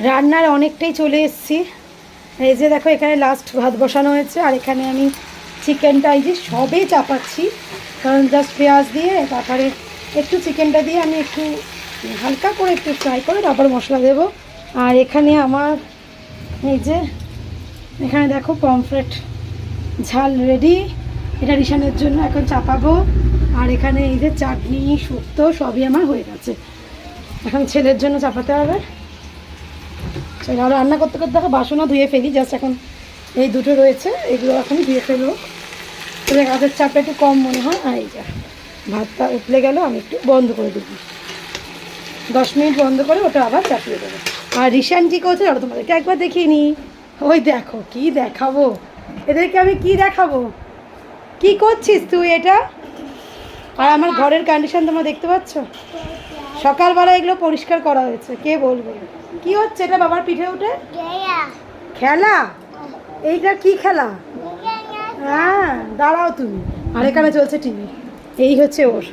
রান্নার অনেকটাই চলে এসেছি। এই যে দেখো এখানে লাস্ট ভাত বসানো হয়েছে, আর এখানে আমি চিকেনটা এই যে সবে চাপাচ্ছি, কারণ জাস্ট পেঁয়াজ দিয়ে তারপরে একটু চিকেনটা দিয়ে আমি একটু হালকা করে একটু ফ্রাই করে তারপর মশলা দেব। আর এখানে আমার এই যে এখানে দেখো পমফ্রেট ঝাল রেডি, এটা রিশানের জন্য এখন চাপাবো। আর এখানে এই যে চাটনি শুক্তো সবই আমার হয়ে গেছে, এখন ছেলের জন্য চাপাতে হবে। চলো আর রান্না করতে করতে দেখো বাসনও ধুয়ে ফেলি, জাস্ট এখন এই দুটো রয়েছে, এগুলো এখনই ধুয়ে ফেলবো, তাহলে কাজের চাপটা একটু কম মনে হয়। আর এই যা ভাতটা উঠলে গেল, আমি একটু বন্ধ করে দেবো, 10 মিনিট বন্ধ করে ওটা আবার চাপিয়ে দেবো। আর রিশান কী করছে ওটা তোমাদেরকে একবার দেখিয়ে নিই। ওই দেখো কি দেখাবো এদেরকে, আমি কি দেখাবো, কি করছিস তুই এটা? আর আমার ঘরের কন্ডিশন তোমরা দেখতে পাচ্ছ, সকালবেলা এগুলো পরিষ্কার করা হয়েছে, কে বলবে কি হচ্ছে এটা বাবার পিঠে উঠে খেলা? এইটা কি খেলা? হ্যাঁ দাঁড়াও তুমি। আর এখানে চলছে টিভি, এই হচ্ছে ওর